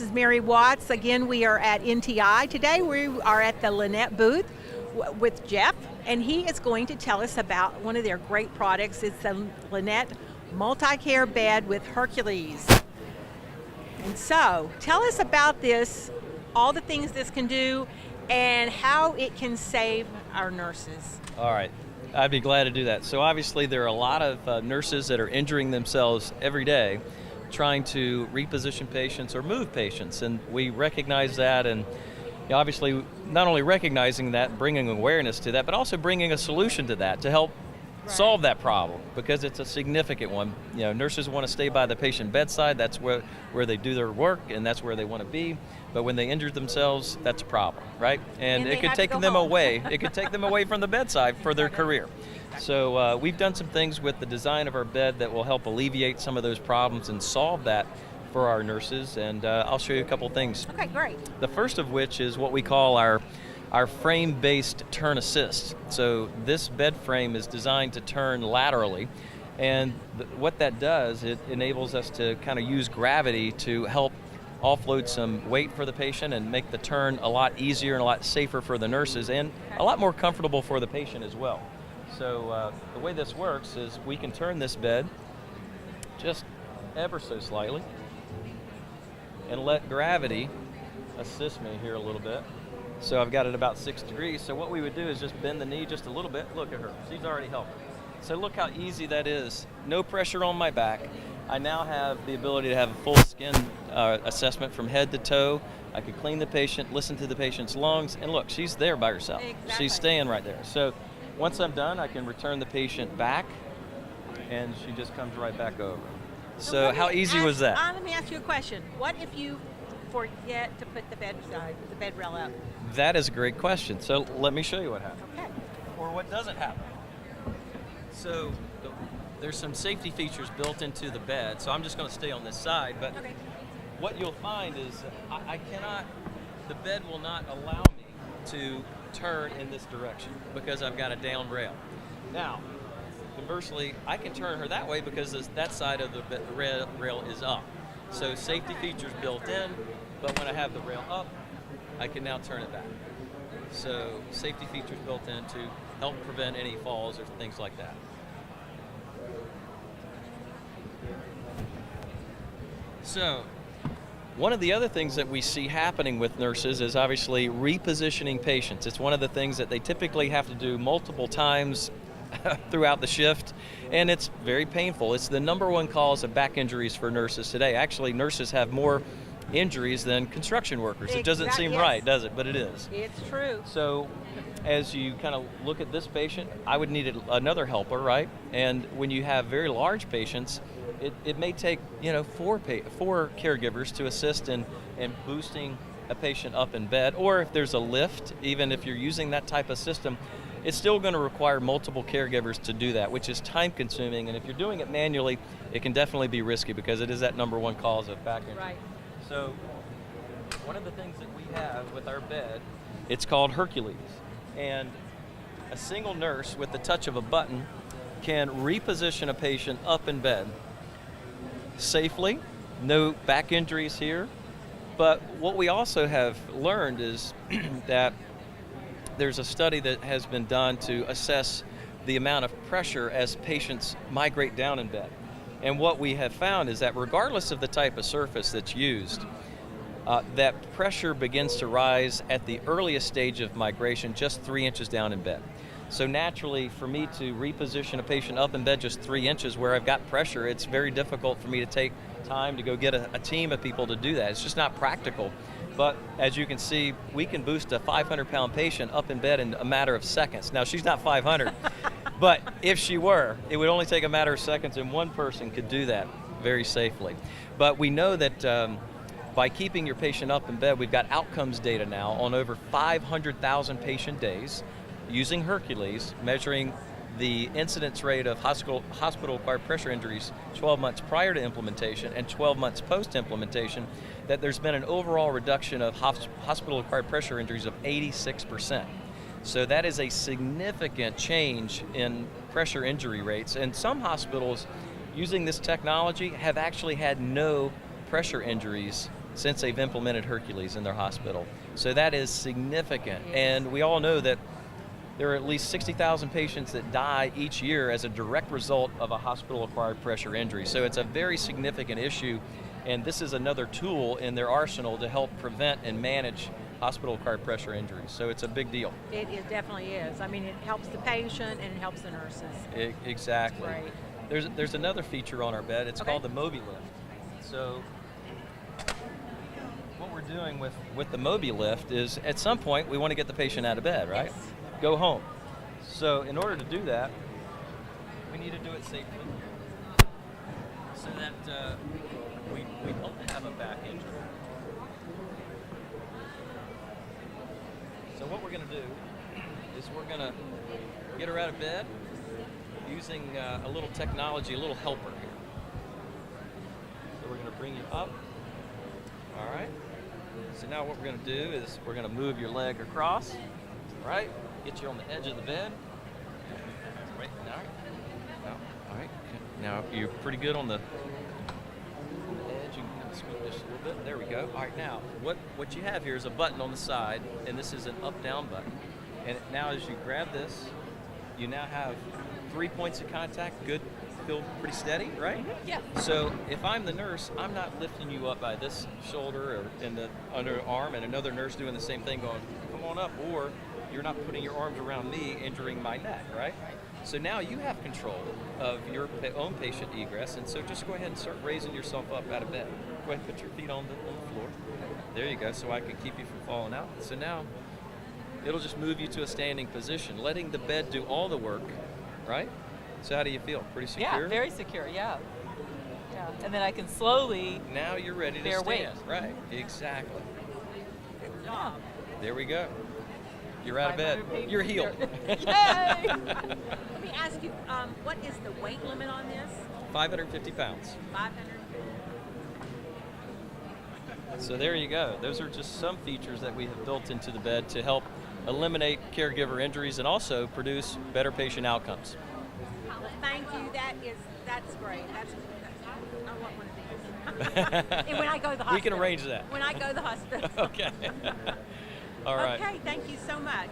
is Mary Watts. Again, we are at NTI. Today we are at the Linet booth with Jeff, and he is going to tell us about one of their great products. It's the Linet multi-care bed with Hercules. And so, tell us about this, all the things this can do, and how it can save our nurses. All right, I'd be glad to do that. So obviously there are a lot of nurses that are injuring themselves every day trying to reposition patients or move patients, and we recognize that, and obviously not only recognizing that, bringing awareness to that, but also bringing a solution to that to help solve that problem, because it's a significant one. Nurses want to stay by the patient bedside. That's where they do their work, and that's where they want to be. But when they injure themselves, that's a problem, right? And it could take them away. It could take them away from the bedside for their career. So we've done some things with the design of our bed that will help alleviate some of those problems and solve that for our nurses. And I'll show you a couple things. Okay, great. The first of which is what we call our frame-based turn assist. So this bed frame is designed to turn laterally, and what that does, it enables us to kind of use gravity to help offload some weight for the patient and make the turn a lot easier and a lot safer for the nurses, and a lot more comfortable for the patient as well. So the way this works is we can turn this bed just ever so slightly and let gravity assist me here a little bit. So I've got it about 6 degrees. So what we would do is just bend the knee just a little bit. Look at her, she's already helping. So look how easy that is. No pressure on my back. I now have the ability to have a full skin assessment from head to toe. I could clean the patient, listen to the patient's lungs, and look, she's there by herself. Exactly. She's staying right there. So once I'm done, I can return the patient back, and she just comes right back over. So how easy was that? Let me ask you a question. What if you forget to put the bed rail up? That is a great question. So let me show you what happens. Okay. Or what doesn't happen. So there's some safety features built into the bed, so I'm just going to stay on this side, but what you'll find is the bed will not allow me to turn in this direction because I've got a down rail. Now, conversely, I can turn her that way because that side of the rail is up. So safety features built in, but when I have the rail up, I can now turn it back. So safety features built in to help prevent any falls or things like that. So one of the other things that we see happening with nurses is obviously repositioning patients. It's one of the things that they typically have to do multiple times throughout the shift, and it's very painful. It's the #1 cause of back injuries for nurses today. Actually, nurses have more injuries than construction workers. It doesn't seem right, does it? But it is. It's true. So as you kind of look at this patient, I would need another helper, right? And when you have very large patients, it may take 4 caregivers to assist in boosting a patient up in bed, or if there's a lift, even if you're using that type of system, it's still going to require multiple caregivers to do that, which is time consuming, and if you're doing it manually, it can definitely be risky because it is that #1 cause of back injury. Right. So one of the things that we have with our bed, it's called Hercules, and a single nurse with the touch of a button can reposition a patient up in bed safely, no back injuries here. But what we also have learned is that there's a study that has been done to assess the amount of pressure as patients migrate down in bed. And what we have found is that regardless of the type of surface that's used, that pressure begins to rise at the earliest stage of migration, just 3 inches down in bed. So naturally, for me to reposition a patient up in bed just 3 inches where I've got pressure, it's very difficult for me to take time to go get a team of people to do that. It's just not practical. But as you can see, we can boost a 500-pound patient up in bed in a matter of seconds. Now, she's not 500, but if she were, it would only take a matter of seconds, and one person could do that very safely. But we know that by keeping your patient up in bed, we've got outcomes data now on over 500,000 patient days using Hercules, measuring the incidence rate of hospital-acquired pressure injuries 12 months prior to implementation and 12 months post-implementation, that there's been an overall reduction of hospital-acquired pressure injuries of 86%. So that is a significant change in pressure injury rates, and some hospitals using this technology have actually had no pressure injuries since they've implemented Hercules in their hospital. So that is significant. Yes. And we all know that there are at least 60,000 patients that die each year as a direct result of a hospital-acquired pressure injury. So it's a very significant issue, and this is another tool in their arsenal to help prevent and manage hospital-acquired pressure injuries. So it's a big deal. It definitely is. I mean, it helps the patient and it helps the nurses. Exactly. Great. There's another feature on our bed. It's Okay. called the Mobi Lift. So what we're doing with the Mobi Lift is at some point we want to get the patient out of bed, right? Yes. Go home. So in order to do that, we need to do it safely so that we don't have a back injury. So what we're going to do is we're going to get her out of bed using a little technology, a little helper here. So we're going to bring you up. All right. So now what we're going to do is we're going to move your leg across, right? Get you on the edge of the bed. Right now. All right. Now you're pretty good on the edge. You can kind of scoot this a little bit. There we go. All right. Now what you have here is a button on the side, and this is an up-down button. And now as you grab this, you now have 3 points of contact. Good. Feel pretty steady, right? Yeah. So if I'm the nurse, I'm not lifting you up by this shoulder or in the underarm, and another nurse doing the same thing, going, "Come on up," or you're not putting your arms around me, injuring my neck, right? So now you have control of your own patient egress, and so just go ahead and start raising yourself up out of bed. Go ahead and put your feet on the floor. There you go, so I can keep you from falling out. So now it'll just move you to a standing position, letting the bed do all the work, right? So how do you feel? Pretty secure? Yeah, very secure, yeah. And then I can slowly Now you're ready to bear stand. weight. Right, exactly. Good job. There we go. You're out of bed. 500 people. You're healed. Yay! Let me ask you, what is the weight limit on this? 550 pounds. 500. So there you go. Those are just some features that we have built into the bed to help eliminate caregiver injuries and also produce better patient outcomes. Thank you. That's great. I want one of these. And when I go to the hospital. We can arrange that. When I go to the hospital. Okay. All right. Okay. Thank you so much.